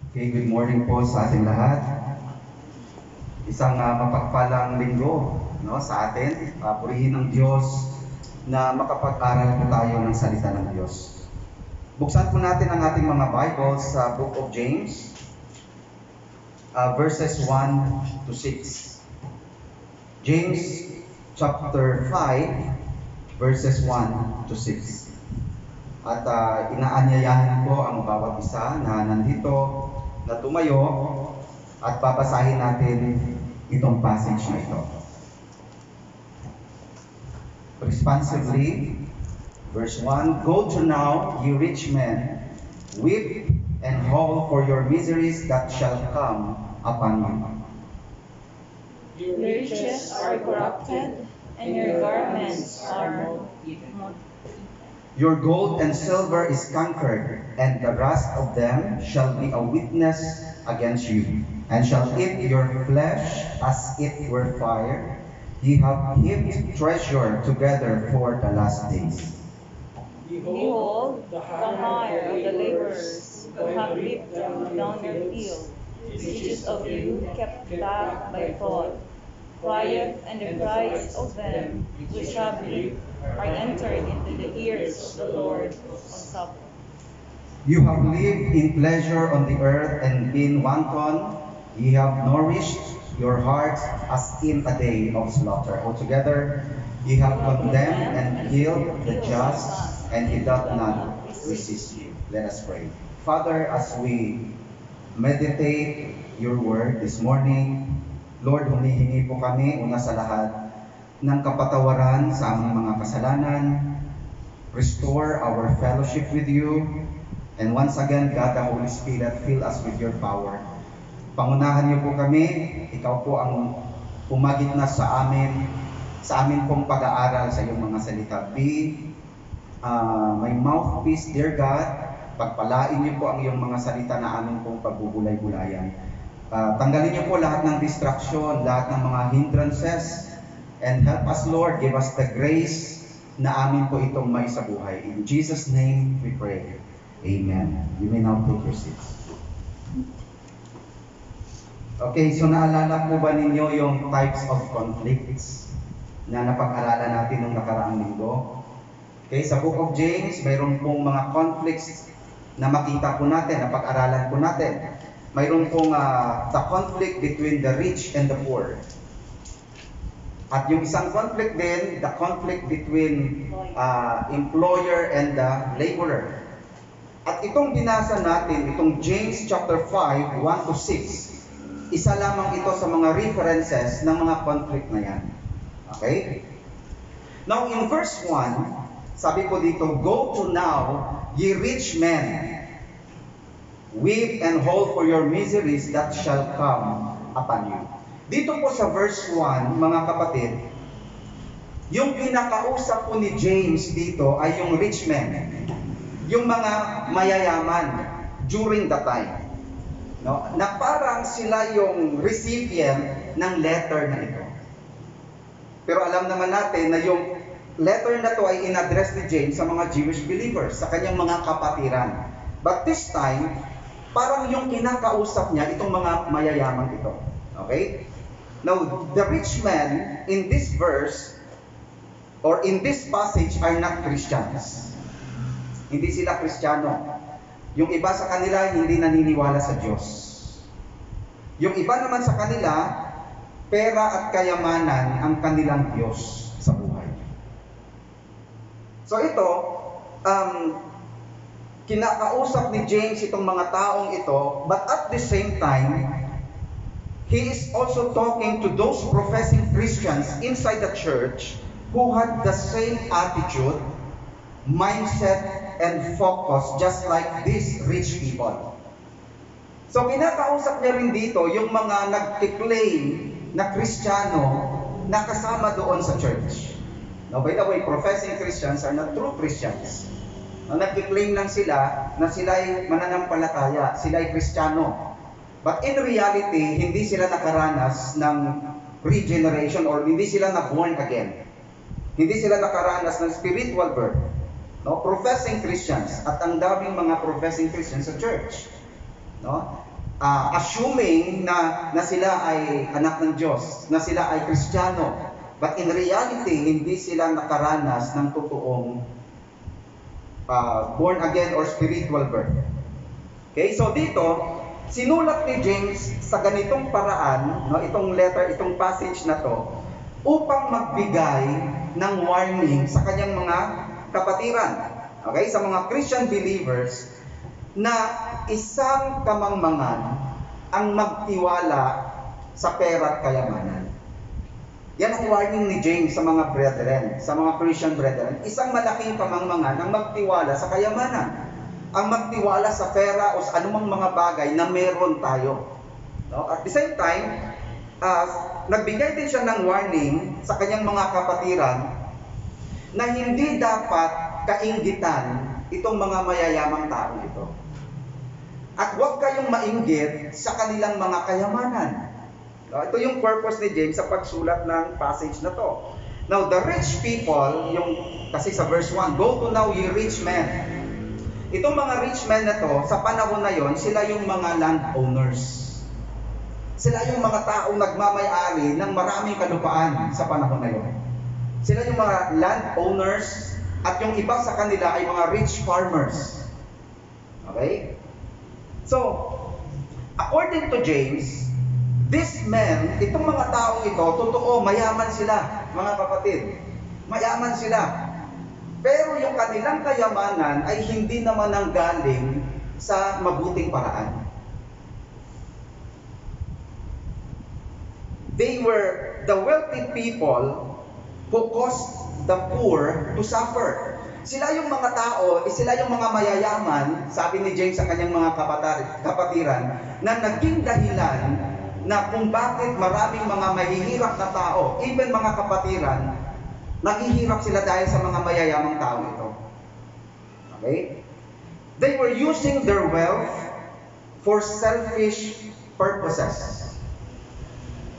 Okay, good morning po sa ating lahat. Isang mapagpalang linggo sa atin. Purihin ng Diyos na makapag-aral po tayo ng salita ng Diyos. Buksan po natin ang ating mga Bibles sa Book of James, verses 1 to 6. James chapter 5, verses 1 to 6. At inaanyayahan po ang bawat isa na nandito na tumayo at babasahin natin itong passage na ito. Responsively, verse 1, Go to now, ye rich men, weep and howl for your miseries that shall come upon you. Your riches are corrupted, and your garments are moth-eaten. Your gold and silver is conquered, and the rust of them shall be a witness against you, and shall eat your flesh as it were fire. Ye have heaped treasure together for the last days. Behold, the hire of the laborers who have reaped down your field, which is of you kept back by fraud, crieth, and the cries of them which have reaped are entered into the ears of the Lord of Sabaoth. You have lived in pleasure on the earth and been wanton. Ye have nourished your hearts as in a day of slaughter. Altogether, ye have condemned and killed the just, and he doth not resist you. Let us pray. Father, as we meditate your word this morning, Lord, humihingi po kami una sa lahat ng kapatawaran sa aming mga kasalanan. Restore our fellowship with you. And once again, God, the Holy Spirit, fill us with your power. Pangunahan niyo po kami. Ikaw po ang umagit na sa amin pong pag-aaral sa iyong mga salita. Be my mouthpiece, dear God. Pagpalain niyo po ang iyong mga salita na amin pong pagbubulay-bulayan. Tanggalin niyo po lahat ng distraction, lahat ng mga hindrances, and help us, Lord, give us the grace na amin po itong maisabuhay. In Jesus' name we pray. Amen. You may now take your seats. Okay, so naalala po ba ninyo yung types of conflicts na napag-aralan natin nung nakaraang linggo? Okay, sa Book of James, mayroon pong mga conflicts na makita po natin, napag-aralan po natin. Mayroon pong the conflict between the rich and the poor. At yung isang conflict din, the conflict between employer and the laborer. At itong binasa natin, itong James chapter 5, 1 to 6, isa lamang ito sa mga references ng mga conflict na yan. Okay? Now in verse 1, sabi po dito, Go to now, ye rich men, weep and howl for your miseries that shall come upon you. Dito po sa verse 1, mga kapatid, yung pinakausap po ni James dito ay yung rich men, yung mga mayayaman during the time. No? Na parang sila yung recipient ng letter na ito. Pero alam naman natin na yung letter na to ay in-address ni James sa mga Jewish believers, sa kanyang mga kapatiran. But this time, parang yung kinakausap niya itong mga mayayaman ito. Okay? Now, the rich men in this verse or in this passage are not Christians. Hindi sila Kristiyano. Yung iba sa kanila hindi naniniwala sa Diyos. Yung iba naman sa kanila, pera at kayamanan ang kanilang Diyos sa buhay. So ito, kinakausap ni James itong mga taong ito, but at the same time, he is also talking to those professing Christians inside the church who had the same attitude, mindset, and focus just like these rich people. So kinakausap niya rin dito yung mga nag-claim na Kristiyano na kasama doon sa church. Now, by the way, professing Christians are not true Christians. Nag-claim lang sila na sila ay mananampalataya, sila ay Kristiyano. But in reality, hindi sila nakaranas ng regeneration or hindi sila na-born again. Hindi sila nakaranas ng spiritual birth. No, professing Christians, at ang daming mga professing Christians sa church. No? assuming na sila ay anak ng Diyos, na sila ay Kristiyano. But in reality, hindi sila nakaranas ng totoong born again or spiritual birth. Okay, so dito, sinulat ni James sa ganitong paraan, no, itong letter, itong passage na to, upang magbigay ng warning sa kanyang mga kapatiran. Okay, sa mga Christian believers, na isang kamangmangan ang magtiwala sa pera at kayamanan. Yan ang warning ni James sa mga brethren, sa mga Christian brethren. Isang malaking kamangmangan ang magtiwala sa kayamanan. Ang magtiwala sa pera o sa anumang mga bagay na meron tayo. No? At the same time, nagbigay din siya ng warning sa kanyang mga kapatiran na hindi dapat kainggitan itong mga mayayamang tao ito. At huwag kayong mainggit sa kanilang mga kayamanan. Ito yung purpose ni James sa pagsulat ng passage na to. Now, the rich people, kasi sa verse 1, go to now ye rich men. Itong mga rich men na to, sa panahon na yon, sila yung mga landowners. Sila yung mga taong nagmamay-ari ng maraming kalupaan sa panahon na yon. Sila yung mga landowners at yung iba sa kanila ay mga rich farmers. Okay? So, according to James, these men, itong mga taong ito, totoo, mayaman sila, mga kapatid. Mayaman sila. Pero yung kanilang kayamanan ay hindi naman nanggaling sa mabuting paraan. They were the wealthy people who caused the poor to suffer. Sila yung mga tao, sila yung mga mayayaman, sabi ni James sa kanyang mga kapatiran, na naging dahilan na kung bakit maraming mga mahihirap na tao, even mga kapatiran, naghihirap sila dahil sa mga mayayamang tao ito. Okay? They were using their wealth for selfish purposes.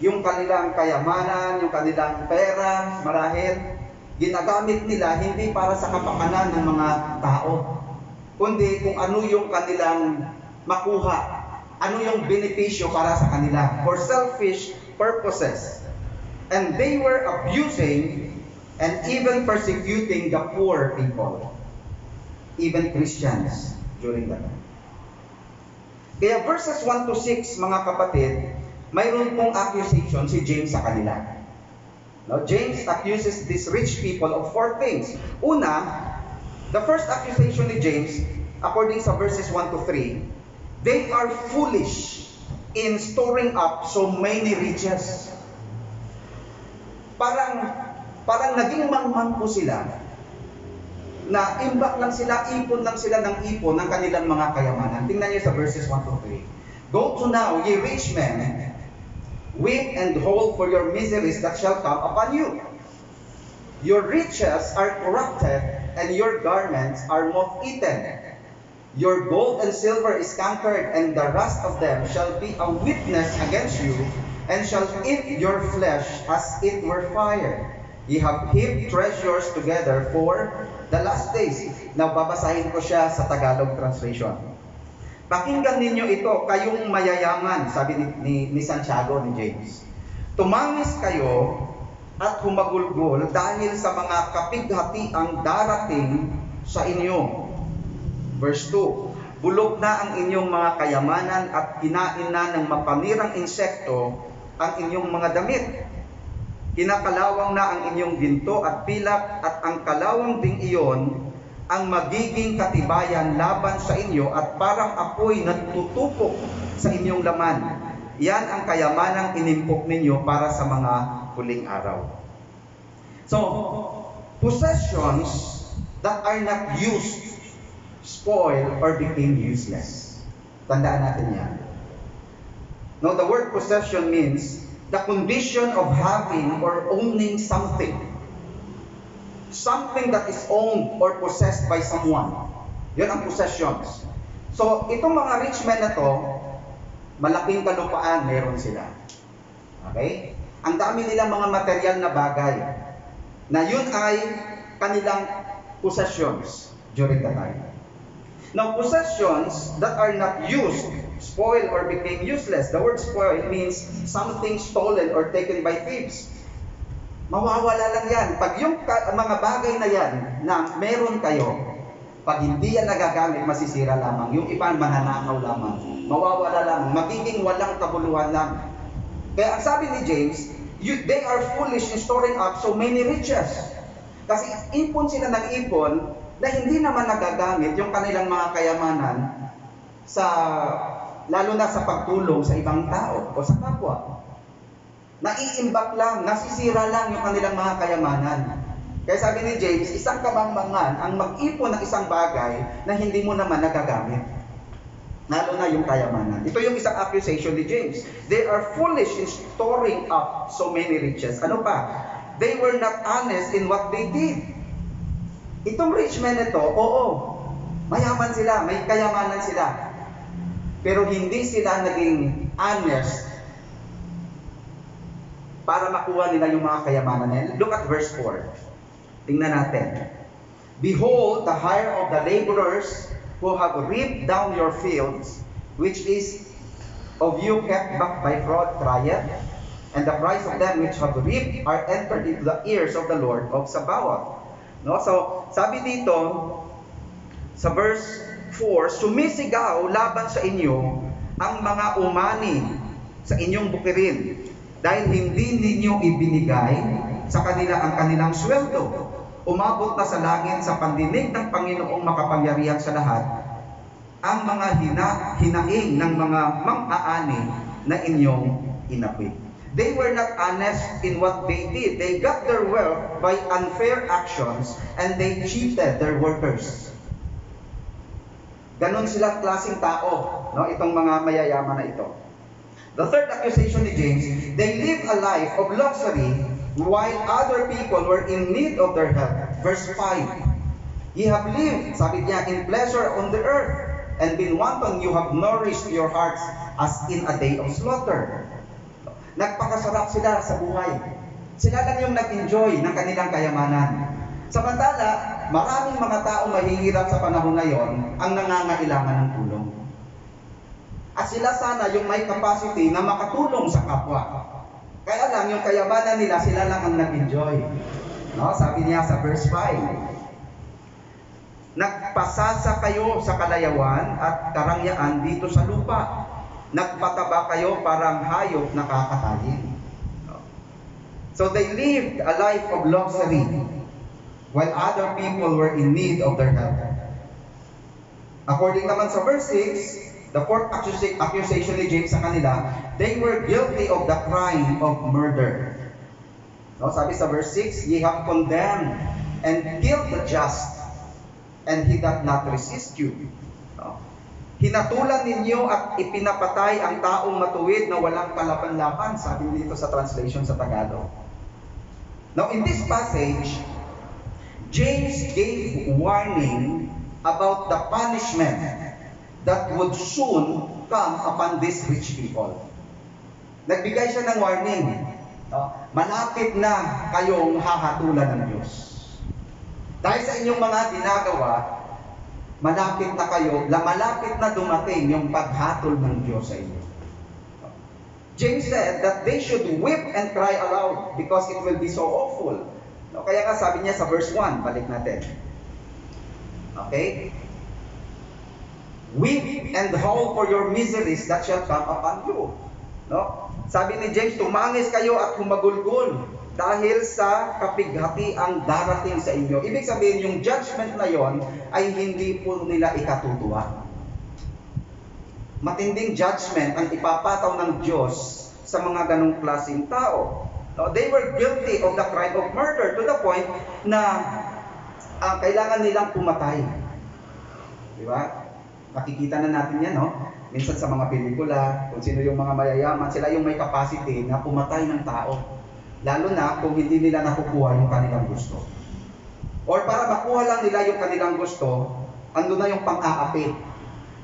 Yung kanilang kayamanan, yung kanilang pera, marahil, ginagamit nila hindi para sa kapakanan ng mga tao, kundi kung ano yung kanilang makuha, ano yung benepisyo para sa kanila, for selfish purposes. And they were abusing and even persecuting the poor people, even Christians during that time. Kaya verses 1 to 6, mga kapatid, mayroon pong accusation si James sa kanila. Now, James accuses these rich people of 4 things. Una, the first accusation ni James, according sa verses 1 to 3, they are foolish in storing up so many riches. Parang naging mangmang po sila, na imbak lang sila, ipon lang sila ng ipon ng kanilang mga kayamanan. Tingnan niyo sa verses 1 to 3. Go to now, ye rich men, weep and howl for your miseries that shall come upon you. Your riches are corrupted, and your garments are moth-eaten. Your gold and silver is cankered, and the rust of them shall be a witness against you, and shall eat your flesh as it were fire. Ye have heaped treasures together for the last days. Now, babasahin ko siya sa Tagalog translation. Pakinggan ninyo ito, kayong mayayaman, sabi ni Santiago, ni James. Tumangis kayo at humagulgol dahil sa mga kapighatiang darating sa inyo. Verse 2, bulog na ang inyong mga kayamanan at kinain na ng mapanirang insekto ang inyong mga damit. Kinakalawang na ang inyong ginto at pilak, at ang kalawang ding iyon ang magiging katibayan laban sa inyo at parang apoy na tutupok sa inyong laman. Yan ang kayamanang inimpok ninyo para sa mga huling araw. So, possessions that are not used spoil or became useless. Tandaan natin yan. Now, the word possession means the condition of having or owning something. Something that is owned or possessed by someone. Yan ang possessions. So, itong mga rich men na to, malaking kalupaan meron sila. Okay? Ang dami nilang mga material na bagay na yun ay kanilang possessions during the time. Now, possessions that are not used spoil or became useless. The word spoil means something stolen or taken by thieves. Mawawala lang yan. Pag yung mga bagay na yan na meron kayo, pag hindi yan nagagamit, masisira lamang. Yung iba, mananakaw lamang. Mawawala lamang. Magiging walang kabuluhan lang. Kaya ang sabi ni James, they are foolish in storing up so many riches. Kasi ipon sila ng ipon na hindi naman nagagamit yung kanilang mga kayamanan lalo na sa pagtulong sa ibang tao o sa kapwa. Naiimbak lang, nasisira lang yung kanilang mga kayamanan. Kaya sabi ni James, isang kabangbangan ang mag-ipon ng isang bagay na hindi mo naman nagagamit. Lalo na yung kayamanan. Ito yung isang accusation ni James. They are foolish in storing up so many riches. Ano pa? They were not honest in what they did. Itong rich men ito, oo, mayaman sila, may kayamanan sila. Pero hindi sila naging honest para makuha nila yung mga kayamanan nila. Look at verse 4. Tingnan natin. Behold, the hire of the laborers who have reaped down your fields, which is of you kept back by fraud, crieth, and the price of them which have reaped are entered into the ears of the Lord of Sabaoth. No? So, sabi dito, sa verse 4, sumisigaw laban sa inyo ang mga umani sa inyong bukirin, dahil hindi ninyo ibinigay sa kanila ang kanilang sweldo. Umabot na sa langit sa pandinig ng Panginoong makapangyarihan sa lahat ang mga hinaing ng mga mang-aani na inyong inapi. They were not honest in what they did. They got their wealth by unfair actions and they cheated their workers. Ganon silang klaseng tao, no? Itong mga mayayaman na ito. The third accusation ni James, they live a life of luxury while other people were in need of their help. Verse 5, ye have lived, sabi niya, in pleasure on the earth, and been wanton, you have nourished your hearts as in a day of slaughter. Nagpakasarap sila sa buhay. Sila lang yung nag-enjoy ng kanilang kayamanan. Samantala, maraming mga tao mahihirap sa panahon ngayon ang nangangailangan ng tulong. At sila sana yung may capacity na makatulong sa kapwa. Kaya lang, yung kayamanan nila, sila lang ang nag-enjoy. No? Sabi niya sa verse 5, nagpasasa kayo sa kalayawan at karangyaan dito sa lupa. Nagpataba kayo parang hayop na kakatayin. No? So they lived a life of luxury while other people were in need of their help. According naman sa verse 6, the fourth accusation ni James sa kanila, they were guilty of the crime of murder. No, sabi sa verse 6, ye have condemned and killed the just, and he doth not resist you. No? Hinatulan ninyo at ipinapatay ang taong matuwid na walang kalaban-laban, sabi dito sa translation sa Tagalog. Now, in this passage, James gave warning about the punishment that would soon come upon these rich people. Nagbigay siya ng warning. Malapit na kayong hahatulan ng Diyos. Dahil sa inyong mga ginagawa, malapit na dumating yung paghatol ng Diyos sa inyo. James said that they should weep and cry aloud because it will be so awful. Kaya nga sabi niya sa verse 1, balik natin. Okay? Weep and howl for your miseries that shall come upon you. No? Sabi ni James, tumangis kayo at humagulgol dahil sa kapighati ang darating sa inyo. Ibig sabihin, yung judgment na yon ay hindi po nila ikatutuwa. Matinding judgment ang ipapataw ng Diyos sa mga ganong klaseng tao. No? They were guilty of the crime of murder to the point na kailangan nilang pumatay. Di ba? Makikita na natin yan, no? Minsan sa mga pelikula, kung sino yung mga mayayaman, sila yung may capacity na pumatay ng tao. Lalo na kung hindi nila nakukuha yung kanilang gusto. Or para makuha lang nila yung kanilang gusto, ando na yung pang-aapi.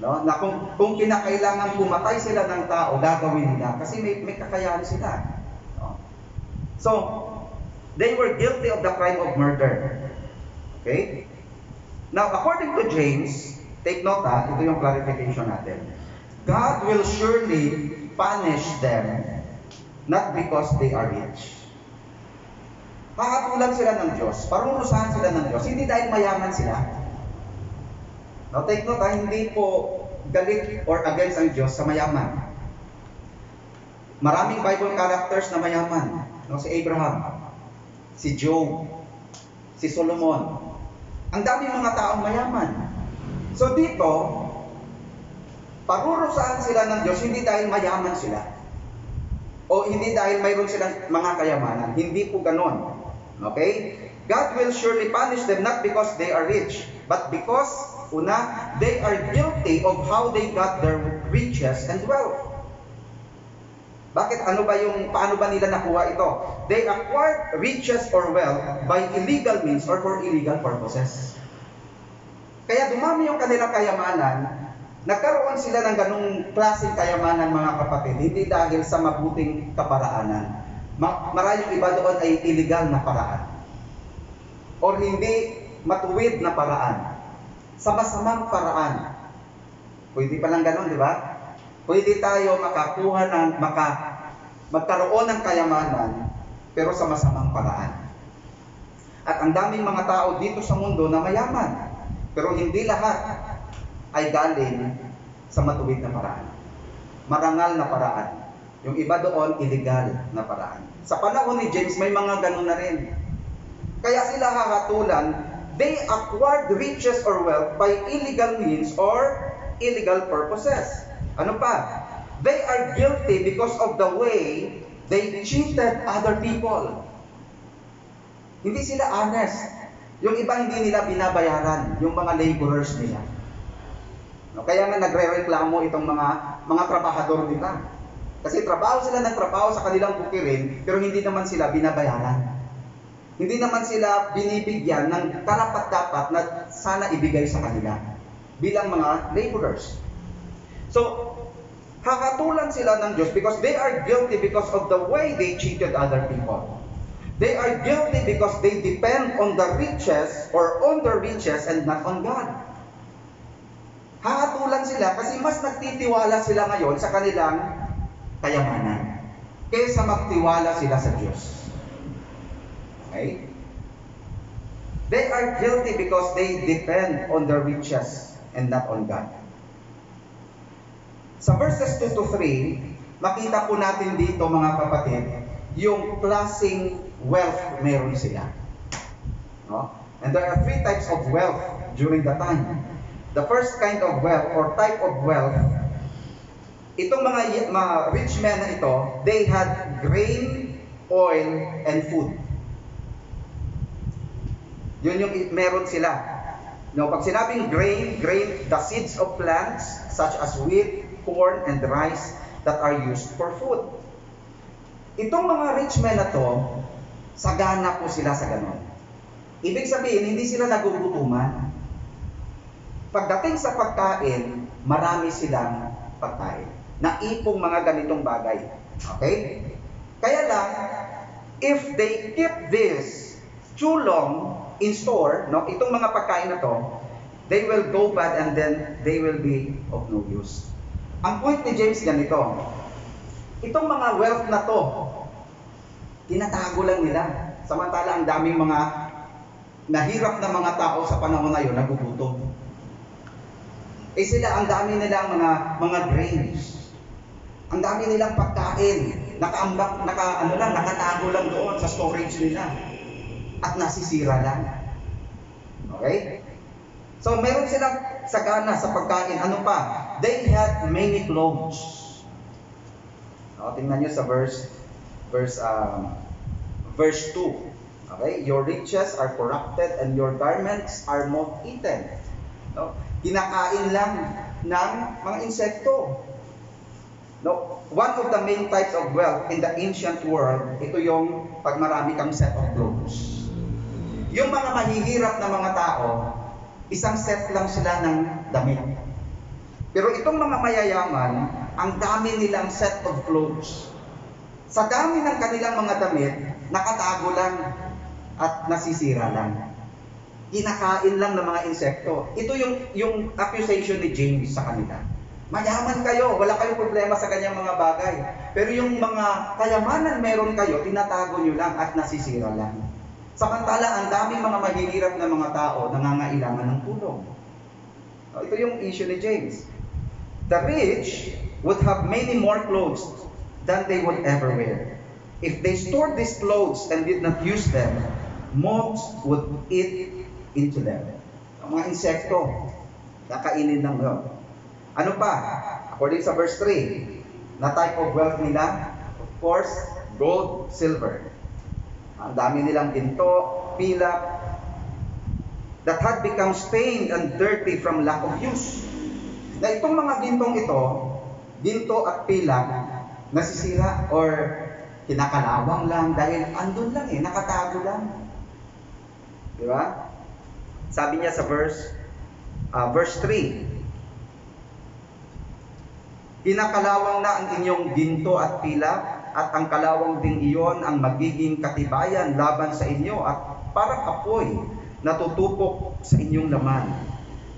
No? Na kung kinakailangan pumatay sila ng tao, gagawin nila. Kasi may kakayahan sila. No? So, they were guilty of the crime of murder. Okay? Now, according to James, take note ito yung clarification natin. God will surely punish them, not because they are rich. Hahatulan sila ng Diyos, parurusahan sila ng Diyos, hindi dahil mayaman sila. Now take note, hindi po galit or against ang Diyos sa mayaman. Maraming Bible characters na mayaman. No? Si Abraham, si Job, si Solomon. Ang daming mga taong mayaman. So dito, parurusahan sila ng Diyos hindi dahil mayaman sila. O hindi dahil mayroon silang mga kayamanan. Hindi po ganon. Okay? God will surely punish them not because they are rich, but because, una, they are guilty of how they got their riches and wealth. Bakit? Paano ba nila nakuha ito? They acquired riches or wealth by illegal means or for illegal purposes. Kaya dumami yung kanilang kayamanan, nagkaroon sila ng ganung klaseng kayamanan, mga kapatid, hindi dahil sa mabuting kaparaanan. Maraming iba doon ay illegal na paraan. O hindi matuwid na paraan. Sa masamang paraan. Pwede pa lang ganun, di ba? Pwede tayo magkaroon ng kayamanan, pero sa masamang paraan. At ang daming mga tao dito sa mundo na mayaman, pero hindi lahat ay galing sa matuwid na paraan. Marangal na paraan. Yung iba doon, illegal na paraan. Sa panahon ni James, may mga ganun na rin. Kaya sila hahatulan, they acquired riches or wealth by illegal means or illegal purposes. Ano pa? They are guilty because of the way they cheated other people. Hindi sila honest. Yung iba hindi nila binabayaran, yung mga laborers nila. No, kaya nga nagre-reklamo itong mga trabahador nila. Kasi trabaho sila ng trabaho sa kanilang bukirin, pero hindi naman sila binabayaran. Hindi naman sila binibigyan ng karapat-dapat na sana ibigay sa kanila bilang mga laborers. So, hahatulan sila ng Diyos because they are guilty because of the way they cheated other people. They are guilty because they depend on the riches or on their riches and not on God. Hahatulan sila kasi mas nagtitiwala sila ngayon sa kanilang kayamanan kaysa magtiwala sila sa Diyos. Okay? They are guilty because they depend on their riches and not on God. Sa verses 2 to 3, makita po natin dito, mga kapatid, yung klaseng wealth meron sila. No? And there are three types of wealth during the time. The first kind of wealth or type of wealth, itong mga rich men na ito, they had grain, oil, and food. Yun yung meron sila. No, pag sinabing grain, the seeds of plants such as wheat, corn, and rice that are used for food. Itong mga rich men na to, sagana po sila sa ganon. Ibig sabihin, hindi sila nagugutuman. Pagdating sa pagkain, marami silang pagkain. Naipong mga ganitong bagay. Okay? Kaya lang, if they keep this too long in store, no, itong mga pagkain na to, they will go bad and then they will be of no use. Ang point ni James ganito, itong mga wealth na to, tinatago lang nila. Samantala ang daming mga nahirap na mga tao sa panahon na yun, nagugutom. Sila, ang dami nilang mga grains. Ang dami nilang pagkain. Nakatago lang doon sa storage nila. At nasisira lang. Okay? So, meron silang sagana sa pagkain. Ano pa? They had many clothes. Tingnan nyo sa verse 2. Okay? Your riches are corrupted and your garments are moth-eaten. No? Kinakain lang ng mga insekto. No? One of the main types of wealth in the ancient world, ito yung pag marami kang set of clothes. Yung mga mahihirap na mga tao, isang set lang sila ng damit. Pero itong mga mayayaman, ang dami nilang set of clothes. Sa dami ng kanilang mga damit, nakatago lang at nasisira lang. Kinakain lang ng mga insekto. Ito yung accusation ni James sa kanila. Mayaman kayo, wala kayong problema sa ganyang mga bagay. Pero yung mga kayamanan meron kayo, tinatago nyo lang at nasisira lang. Samantala, ang daming mga mahihirap na mga tao nangangailangan ng tulong. Ito yung issue ni James. The rich would have many more clothes than they would ever wear. If they stored these clothes and did not use them, moths would eat into them. Ang mga insekto, kakainin lang yun. Ano pa? According sa verse 3, na type of wealth nila, of course, gold, silver. Ang dami nilang ginto, pilak, that had become stained and dirty from lack of use. Na itong mga gintong ito, ginto at pilak, nasisira or kinakalawang lang dahil andun lang nakatago lang. Di ba? Sabi niya sa verse 3, kinakalawang na ang inyong ginto at pilak, at ang kalawang ding iyon ang magiging katibayan laban sa inyo at parang apoy na tutupok sa inyong laman.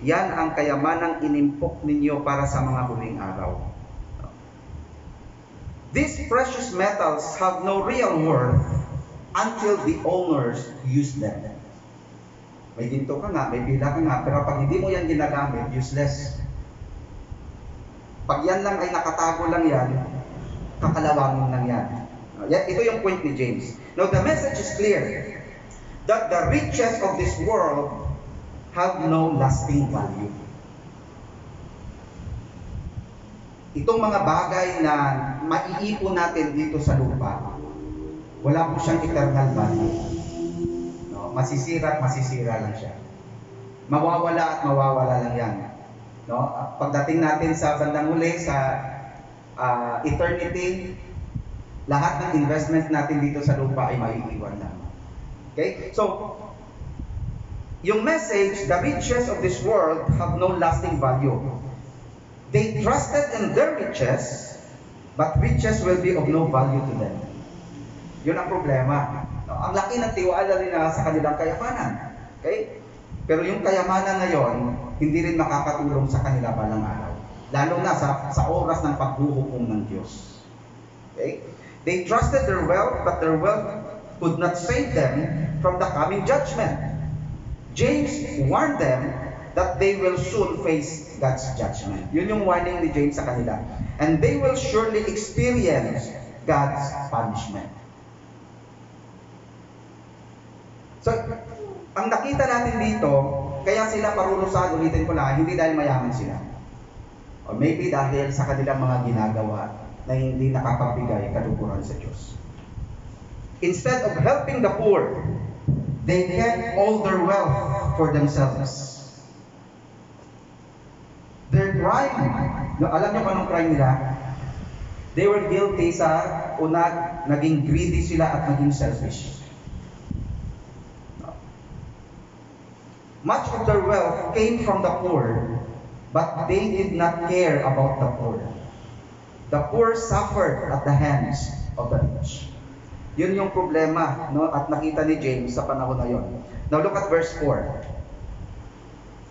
Yan ang kayamanang inimpok ninyo para sa mga huling araw. These precious metals have no real worth until the owners use them. May ginto ka nga, may pilak ka nga, pero pag hindi mo yan ginagamit, useless. Pag yan lang ay nakatago lang yan, kakalawangin lang yan. Ito yung point ni James. Now, the message is clear that the riches of this world have no lasting value. Itong mga bagay na maiipon natin dito sa lupa, wala po siyang eternal value. No? Masisira at masisira lang siya. Mawawala at mawawala lang yan. No? Pagdating natin sa bandang huli, sa eternity, lahat ng investment natin dito sa lupa ay maiiwan lang. Okay? So, yung message, the riches of this world have no lasting value. They trusted in their riches, but riches will be of no value to them. Yun ang problema. No? Ang laki ng tiwala nila sa kanilang kayamanan. Okay? Pero yung kayamanan na yon, hindi rin makakatulong sa kanila balang araw. Lalo na sa oras ng paghuhukom ng Diyos. Okay? They trusted their wealth, but their wealth could not save them from the coming judgment. James warned them that they will soon face God's judgment. Yun yung warning ni James sa kanila. And they will surely experience God's punishment. So, ang nakita natin dito, kaya sila parurusahan, ulitin ko lang, hindi dahil mayaman sila. Or maybe dahil sa kanilang mga ginagawa na hindi nakapagbigay kaluguran sa Diyos. Instead of helping the poor, they kept all their wealth for themselves. Their crime, alam niyo kung anong crime nila? They were guilty sa una, naging greedy sila at naging selfish. Much of their wealth came from the poor, but they did not care about the poor. The poor suffered at the hands of the rich. Yun yung problema, no? At nakita ni James sa panahon na yun. Now look at verse 4.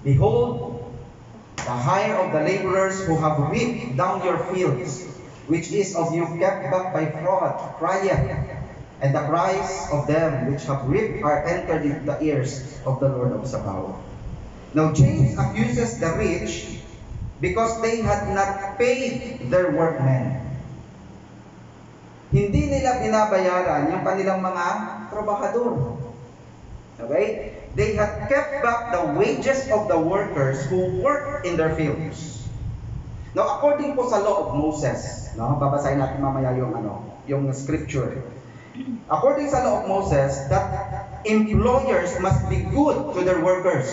Behold, the hire of the laborers who have reaped down your fields, which is of you kept back by fraud, crieth, and the cries of them which have reaped are entered into the ears of the Lord of Sabaoth. Now James accuses the rich because they had not paid their workmen. Hindi nila binabayaran yung kanilang mga trabahador. Okay? They had kept back the wages of the workers who worked in their fields. Now, according po sa law of Moses, no, babasahin natin mamaya yung scripture. According sa law of Moses, that employers must be good to their workers.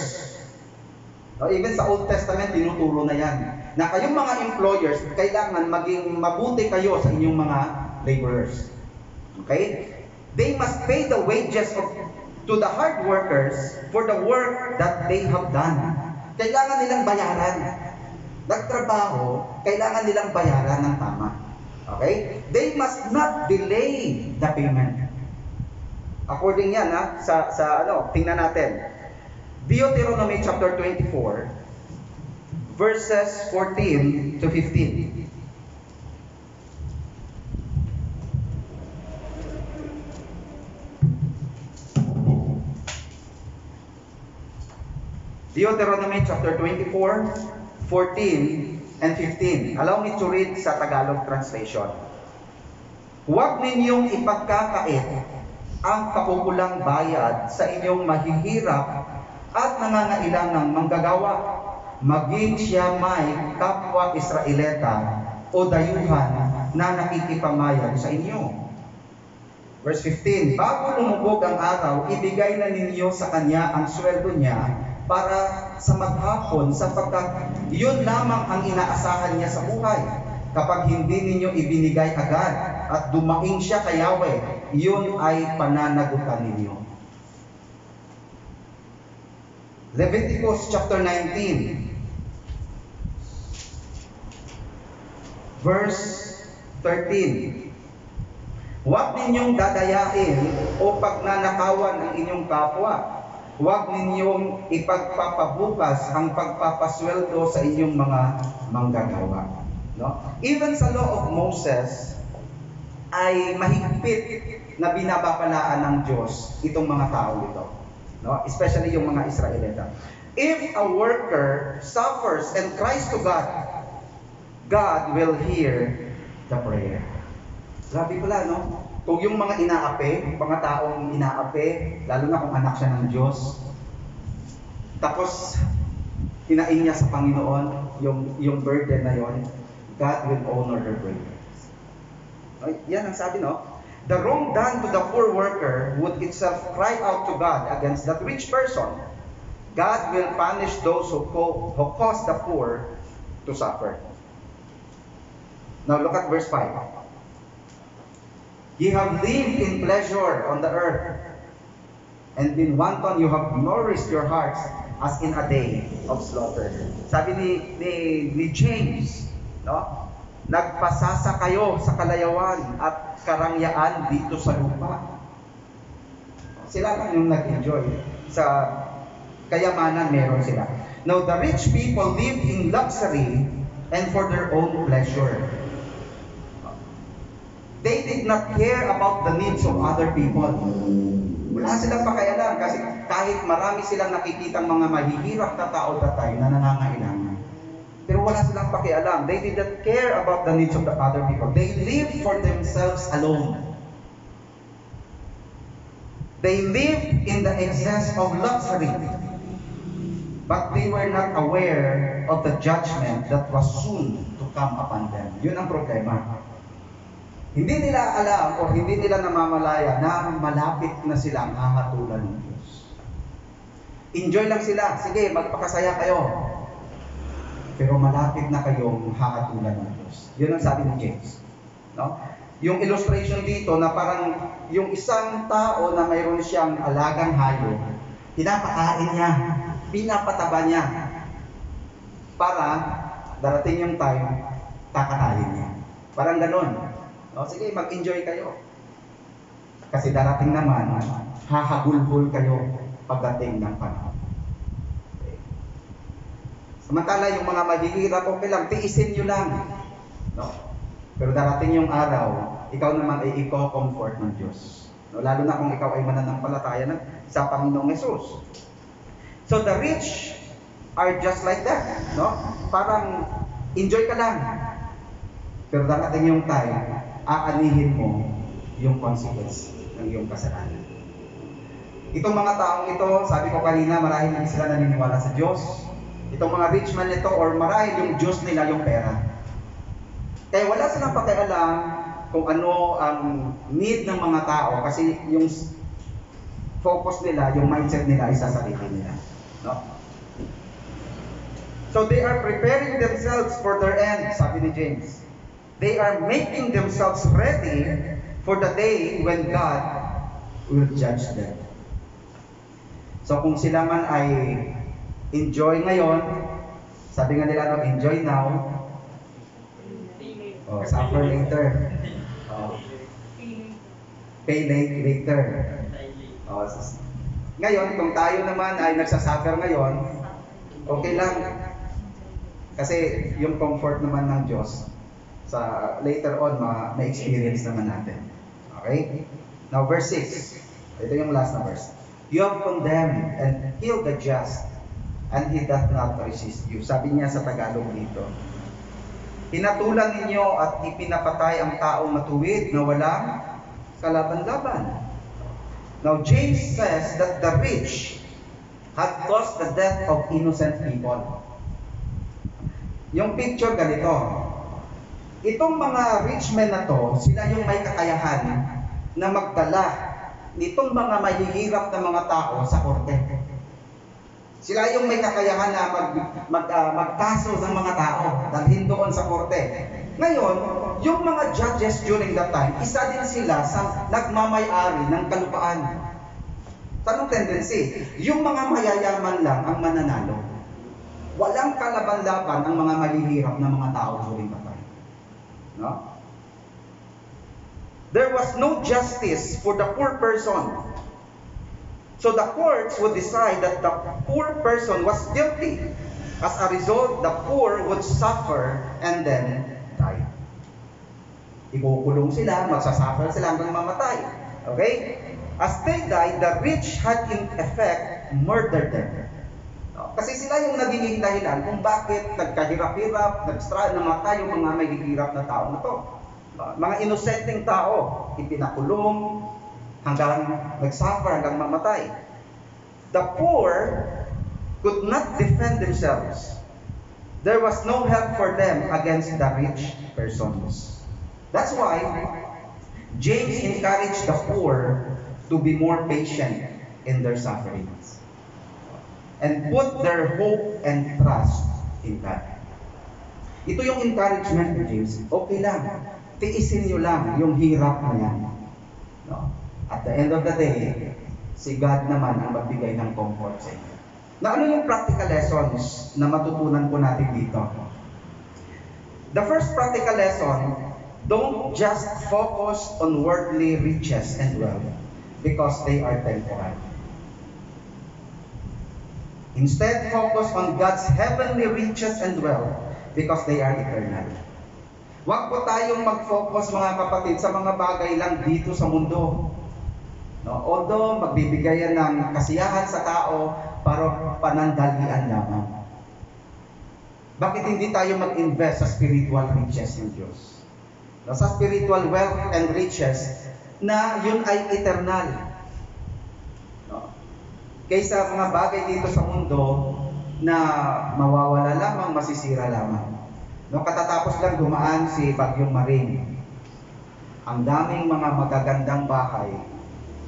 No, even sa Old Testament, tinuturo na yan. Na kayong mga employers, kailangan maging mabuti kayo sa inyong mga laborers. Okay? They must pay the wages to the hard workers for the work that they have done. Kailangan nilang bayaran. Nagtrabaho, kailangan nilang bayaran ng tama. Okay? They must not delay the payment. According yan, tingnan natin. Deuteronomy chapter 24, verses 14 to 15. Deuteronomy chapter 24, 14 and 15. Allow me to read sa Tagalog translation. Huwag ninyong ipagkakait ang kakukulang bayad sa inyong mahihirap at nangangailangang manggagawa, maging siya may kapwa Israelita o dayuhan na nakikipamayan sa inyo. Verse 15, bago lumubog ang araw, ibigay na ninyo sa kanya ang sweldo niya para sa maghapon sapagkat yun lamang ang inaasahan niya sa buhay. Kapag hindi ninyo ibinigay agad at dumaing siya kay Yahweh, yun ay pananagutan ninyo. Leviticus chapter 19, verse 13. Huwag ninyong dadayain o pagnanakawan ang inyong kapwa. Huwag ninyong ipagpapabukas ang pagpapasweldo sa inyong mga manggagawa. No? Even sa law of Moses, ay mahigpit na binababalaan ng Diyos itong mga tao ito. No? Especially yung mga Israelita. If a worker suffers and cries to God, God will hear the prayer. Grabe pala, no? Kung yung mga inaapi, mga taong inaapi, lalo na kung anak siya ng Diyos, tapos hinain niya sa Panginoon yung burden na yon, God will honor her prayers. Ay, yan ang sabi, no? The wrong done to the poor worker would itself cry out to God against that rich person. God will punish those who cause the poor to suffer. Now look at verse 5. Ye have lived in pleasure on the earth, and been wanton, you have nourished your hearts as in a day of slaughter. Sabi ni James, no? Nagpasasa kayo sa kalayawan at karangyaan dito sa lupa. Sila lang yung nag-enjoy. Sa kayamanan meron sila. Now the rich people live in luxury and for their own pleasure. They did not care about the needs of other people. Wala silang pakialam kasi kahit marami silang nakikitang mga mahihirap na tao that time na nangangailangan. Pero wala silang pakialam. They did not care about the needs of the other people. They lived for themselves alone. They lived in the excess of luxury. But they were not aware of the judgment that was soon to come upon them. Yun ang problema. Hindi nila alam o hindi nila namamalaya na malapit na silang hahatulan ng Diyos. Enjoy lang sila. Sige, magpakasaya kayo. Pero malapit na kayong hahatulan ng Diyos. Yun ang sabi ni James. No? Yung illustration dito na parang yung isang tao na mayroon siyang alagang hayop, pinapakain niya, pinapataba niya para darating yung time, kakatayin niya. Parang ganon. No, sige, mag-enjoy kayo. Kasi darating naman, hahagulhol kayo pagdating ng panahon. Okay. Samantala, yung mga maghihirap, okay lang, tiisin nyo lang. No? Pero darating yung araw, ikaw naman ay i-comfort ng Diyos. No? Lalo na kung ikaw ay mananampalataya sa Panginoong Yesus. So the rich are just like that. No? Parang, enjoy ka lang. Pero darating yung time, aanihin mo yung consequence ng iyong kasalanan. Itong mga taong ito, sabi ko kanina, marahil hindi sila naniniwala sa Diyos. Itong mga rich man ito, or marahil yung Diyos nila yung pera. Kaya wala silang pakialam kung ano ang need ng mga tao kasi yung focus nila, yung mindset nila ay sa sarili nila. No? So they are preparing themselves for their end, sabi ni James. They are making themselves ready for the day when God will judge them. So kung sila man ay enjoy ngayon, sabi nga nila, no, enjoy now, suffer later. Pay later. Ngayon, kung tayo naman ay nagsasuffer ngayon, okay lang. Kasi yung comfort naman ng Diyos, sa later on, ma-experience naman natin. Okay? Now, verse 6. Ito yung last na verse. You have condemned and killed the just, and he doth not resist you. Sabi niya sa Tagalog dito, pinatulan ninyo at ipinapatay ang taong matuwid na walang kalaban-laban. Now, James says that the rich had caused the death of innocent people. Yung picture ganito, itong mga rich men na to, sila yung may kakayahan na magdala nitong mga mahihirap na mga tao sa korte. Sila yung may kakayahan na magkaso ng mga tao, dalhin doon sa korte. Ngayon, yung mga judges during that time, isa din sila sa nagmamay-ari ng kalupaan. Tanong tendency, yung mga mayayaman lang ang mananalo. Walang kalaban-laban ang mga mahihirap na mga tao during that time. No? There was no justice for the poor person. So the courts would decide that the poor person was guilty. As a result, the poor would suffer and then die. Ikukulong sila, magsasuffer sila hanggang mamatay. Okay? As they died, the rich had in effect murdered them. Kasi sila yung nagiging dahilan kung bakit nagkahirap-hirap, namatay yung mga may hihirap na tao na to. Mga inosenteng tao, ipinakulong, hanggang nagsuffer, hanggang mamatay. The poor could not defend themselves. There was no help for them against the rich persons. That's why James encouraged the poor to be more patient in their sufferings and put their hope and trust in God. Ito yung encouragement ni James. Okay lang, tiisin nyo lang yung hirap na yan. No? At the end of the day, si God naman ang magbigay ng comfort sa inyo. Na ano yung practical lessons na matutunan po natin dito? The first practical lesson, don't just focus on worldly riches and wealth because they are temporal. Instead, focus on God's heavenly riches and wealth because they are eternal. Huwag po tayong mag-focus, mga kapatid, sa mga bagay lang dito sa mundo. No? Although magbibigay yan ng kasiyahan sa tao, para panandalian lamang. Bakit hindi tayo mag-invest sa spiritual riches ng Diyos? No? Sa spiritual wealth and riches na yun ay eternal. No? Kaysa mga bagay dito sa mundo na mawawala lamang, masisira lamang. No? Katatapos lang dumaan si Bagyong Maring. Ang daming mga magagandang bahay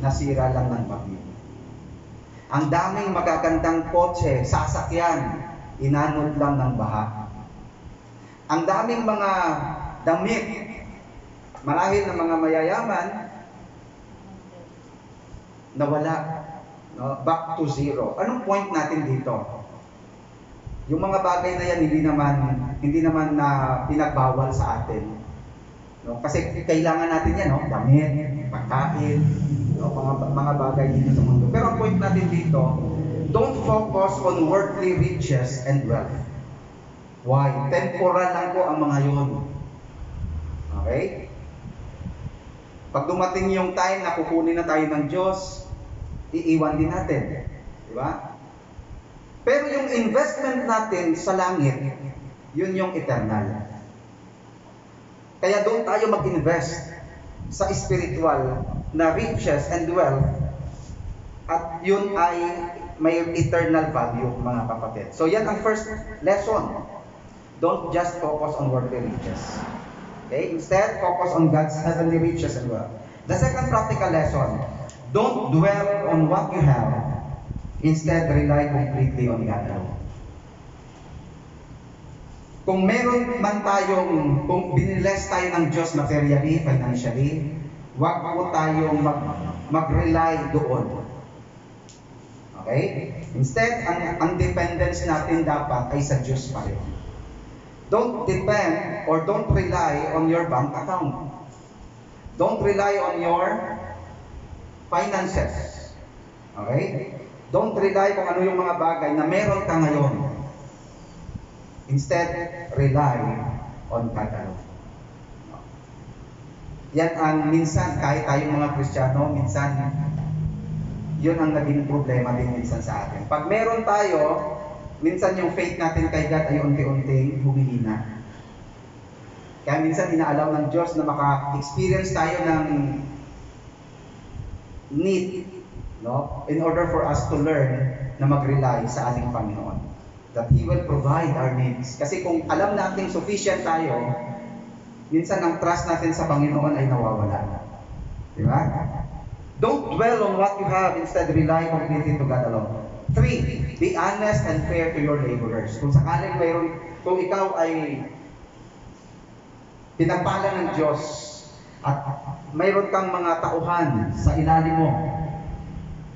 nasira lang ng bagyo. Ang daming magagandang kotse, sasakyan, inanod lang ng baha. Ang daming mga damit, marahil na mga mayayaman, nawala. No? Back to zero. Anong point natin dito? Yung mga bagay na yan, hindi naman na pinagbawal sa atin. No? Kasi kailangan natin yan, no? Damit, pagkain, no? mga bagay dito sa mundo. Pero ang point natin dito, don't focus on worldly riches and wealth. Why? Temporal lang po ang mga yun. Okay? Pag dumating yung time na kukunin na tayo ng Diyos, iiwan din natin. Di ba? Pero yung investment natin sa langit, yun yung eternal. Kaya doon tayo mag-invest sa spiritual na riches and wealth, at yun ay may eternal value, mga kapatid. So yan ang first lesson. Don't just focus on worldly riches. Okay? Instead, focus on God's heavenly riches and wealth. The second practical lesson, don't dwell on what you have. Instead, rely completely on God alone. Kung meron man kung binibless tayo ng Diyos materially, financially, huwag po tayong mag-rely doon. Okay? Instead, ang dependence natin dapat ay sa Diyos pa rin. Don't depend or don't rely on your bank account. Don't rely on your finances. Okay? Don't rely kung ano yung mga bagay na meron ka ngayon. Instead, rely on God alone. Yan ang minsan, kahit tayong mga Kristiyano, minsan, yun ang naging problema din minsan sa atin. Pag meron tayo, minsan yung faith natin kay God ay unti-unting humihina. Kaya minsan inaalaw ng Diyos na maka-experience tayo ng need, no? In order for us to learn na mag-rely sa ating Panginoon. That He will provide our needs. Kasi kung alam natin sufficient tayo, minsan ang trust natin sa Panginoon ay nawawala. Di ba? Don't dwell on what you have, instead rely completely to God alone. 3, be honest and fair to your laborers. Kung sakaling kung ikaw ay pinagpala ng Diyos at mayroon kang mga tauhan sa ilalim mo,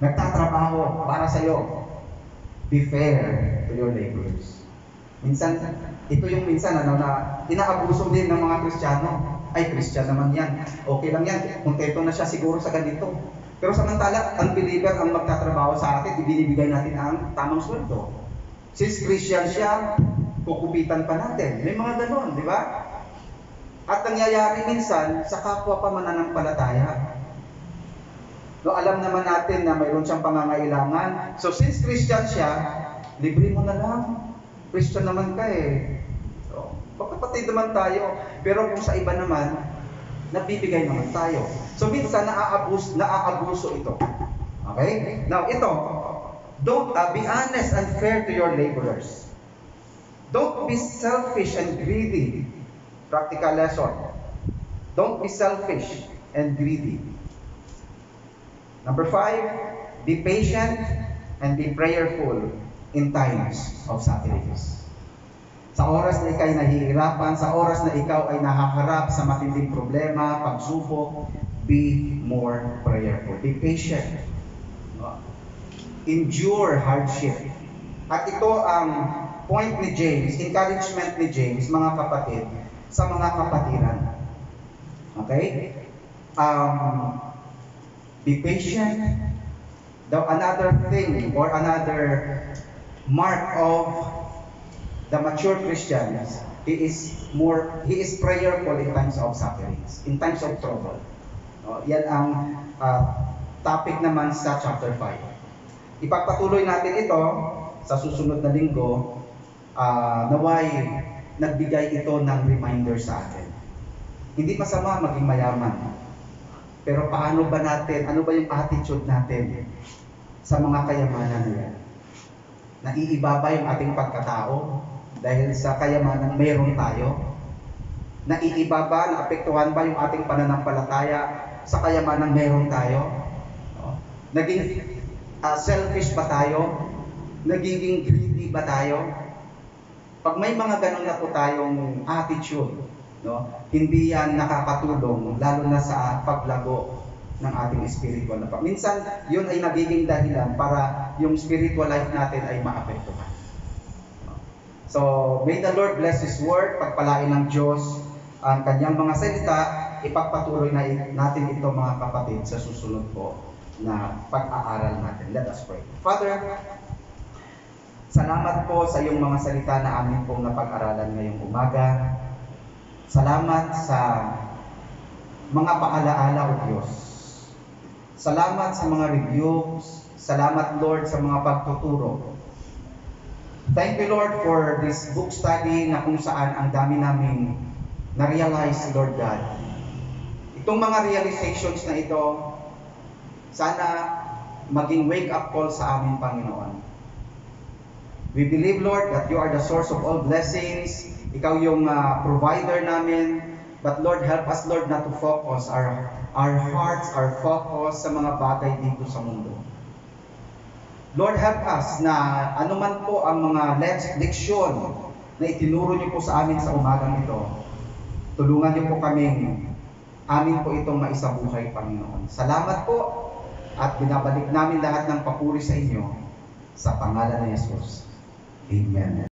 nagtatrabaho para sa iyo, be fair to your laborers. Minsan, ito yung minsan na inaabuso din ng mga Kristiyano. Ay, Kristyan naman yan. Okay lang yan. Kontento na siya siguro sa ganito. Pero samantala, ang believer ang magtatrabaho sa atin, ibinibigay natin ang tamang sweldo. Since Christian siya, kukupitan pa natin. May mga ganon, di ba? At nangyayari minsan sa kapwa pa mananampalataya. No, alam naman natin na mayroon siyang pangangailangan. So since Christian siya, libre mo na lang. Christian naman ka eh. So, magkapatid naman tayo. Pero kung sa iba naman, nabibigay naman tayo. So minsan naaabuso ito. Okay? Now ito, don't be honest and fair to your laborers. Don't be selfish and greedy. Practical lesson. Don't be selfish and greedy. Number 5, be patient and be prayerful in times of sufferings. Sa oras na ikaw ay nahihirapan, sa oras na ikaw ay nahaharap sa matinding problema, pagsubok, be more prayerful. Be patient. Endure hardship. At ito ang point ni James, encouragement ni James, mga kapatid, sa mga kapatiran. Okay? Be patient. Another thing or another mark of the mature Christians, he is prayerful in times of sufferings, in times of trouble. Yan ang topic naman sa chapter 5. Ipagpatuloy natin ito sa susunod na linggo, naway nagbigay ito ng reminder sa atin. Hindi masama maging mayaman. Pero paano ba natin, ano ba yung attitude natin sa mga kayamanan na yan? Naiibaba yung ating pagkatao dahil sa kayamanan mayroon tayo? Naiibaba, naapektuhan ba yung ating pananampalataya sa kayamanan mayroon tayo? Naging selfish ba tayo? Nagiging greedy ba tayo? Pag may mga ganun na po tayong attitude, no, hindi yan nakakatulong, lalo na sa paglago ng ating spiritual na pag. Minsan, yun ay nagiging dahilan para yung spiritual life natin ay maapektuhan. So, may the Lord bless His word, pagpalain ng Diyos ang kanyang mga salita, ipagpatuloy na natin ito mga kapatid sa susunod po na pag-aaral natin. Let us pray. Father, salamat po sa iyong mga salita na amin pong napag-aralan ngayong umaga. Salamat sa mga paalaala o Diyos. Salamat sa mga reviews. Salamat, Lord, sa mga pagtuturo. Thank you, Lord, for this book study na kung saan ang dami namin na-realize, Lord God. Itong mga realizations na ito, sana maging wake-up call sa amin, Panginoon. We believe, Lord, that you are the source of all blessings. Ikaw yung provider namin. But Lord, help us, Lord, not to focus our hearts, our focus sa mga bagay dito sa mundo. Lord, help us na anuman po ang mga leksyon na itinuro niyo po sa amin sa umagang ito. Tulungan niyo po kaming amin po itong maisabuhay, Panginoon. Salamat po at binabalik namin lahat ng papuri sa inyo sa pangalan ni Jesus. Amen.